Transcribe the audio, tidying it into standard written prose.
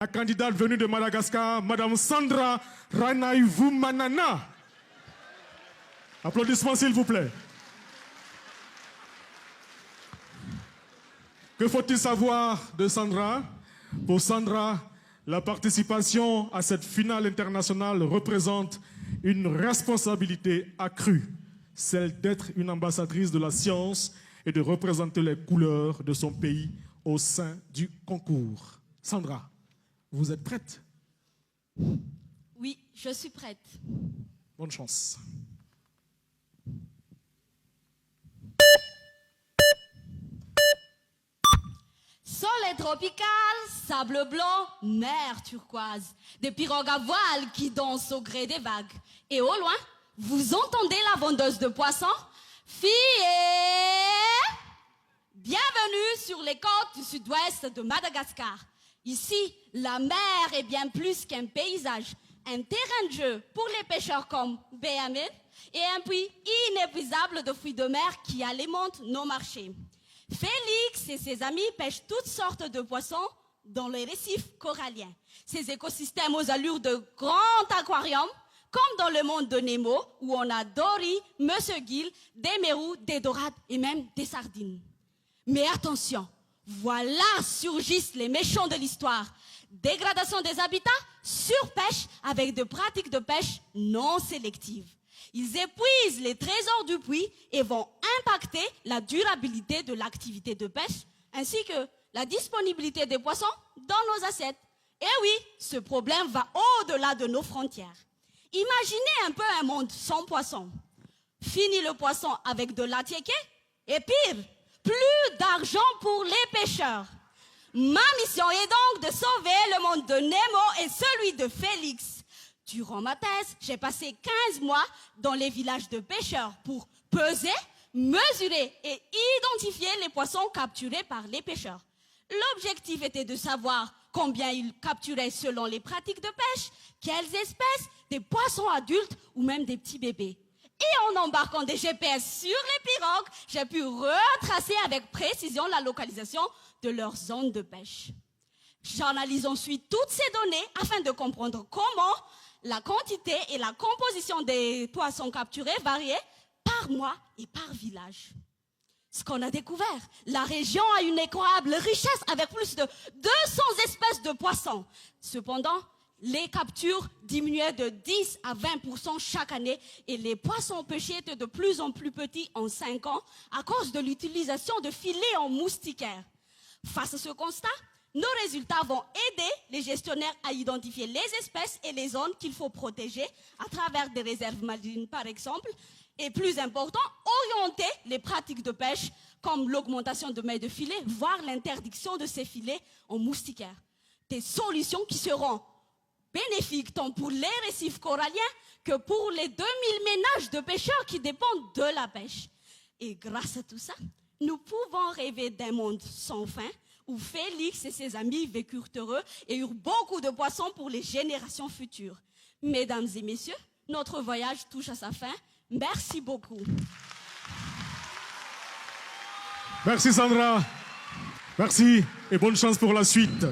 La candidate venue de Madagascar, Madame Sandra Ranaivumanana. Applaudissements s'il vous plaît. Que faut-il savoir de Sandra? Pour Sandra, la participation à cette finale internationale représente une responsabilité accrue, celle d'être une ambassadrice de la science et de représenter les couleurs de son pays au sein du concours. Sandra, vous êtes prête? Oui, je suis prête. Bonne chance. Soleil tropical, sable blanc, mer turquoise, des pirogues à voile qui dansent au gré des vagues. Et au loin, vous entendez la vendeuse de poissons? Filles, bienvenue sur les côtes du sud-ouest de Madagascar. Ici, la mer est bien plus qu'un paysage, un terrain de jeu pour les pêcheurs comme Béamen et un puits inépuisable de fruits de mer qui alimentent nos marchés. Félix et ses amis pêchent toutes sortes de poissons dans les récifs coralliens. Ces écosystèmes aux allures de grands aquariums, comme dans le monde de Nemo, où on a Dory, Monsieur Gill, des mérous, des dorades et même des sardines. Mais attention, voilà surgissent les méchants de l'histoire. Dégradation des habitats, surpêche avec des pratiques de pêche non sélectives. Ils épuisent les trésors du puits et vont impacter la durabilité de l'activité de pêche ainsi que la disponibilité des poissons dans nos assiettes. Et oui, ce problème va au-delà de nos frontières. Imaginez un peu un monde sans poissons. Fini le poisson avec de l'attiéké et pire, plus d'argent pour les pêcheurs. Ma mission est donc de sauver le monde de Nemo et celui de Félix. Durant ma thèse, j'ai passé 15 mois dans les villages de pêcheurs pour peser, mesurer et identifier les poissons capturés par les pêcheurs. L'objectif était de savoir combien ils capturaient selon les pratiques de pêche, quelles espèces, des poissons adultes ou même des petits bébés. Et en embarquant des GPS sur les pirogues, j'ai pu retracer avec précision la localisation de leurs zones de pêche. J'analyse ensuite toutes ces données afin de comprendre comment la quantité et la composition des poissons capturés variaient par mois et par village. Ce qu'on a découvert, la région a une incroyable richesse avec plus de 200 espèces de poissons. Cependant, les captures diminuaient de 10 à 20% chaque année et les poissons pêchés étaient de plus en plus petits en 5 ans à cause de l'utilisation de filets en moustiquaire. Face à ce constat, nos résultats vont aider les gestionnaires à identifier les espèces et les zones qu'il faut protéger à travers des réserves marines par exemple, et plus important, orienter les pratiques de pêche comme l'augmentation de mets de filets, voire l'interdiction de ces filets en moustiquaire. Des solutions qui seront bénéfiques tant pour les récifs coralliens que pour les 2000 ménages de pêcheurs qui dépendent de la pêche. Et grâce à tout ça, nous pouvons rêver d'un monde sans fin où Félix et ses amis vécurent heureux et eurent beaucoup de poissons pour les générations futures. Mesdames et messieurs, notre voyage touche à sa fin. Merci beaucoup. Merci Sandra. Merci et bonne chance pour la suite.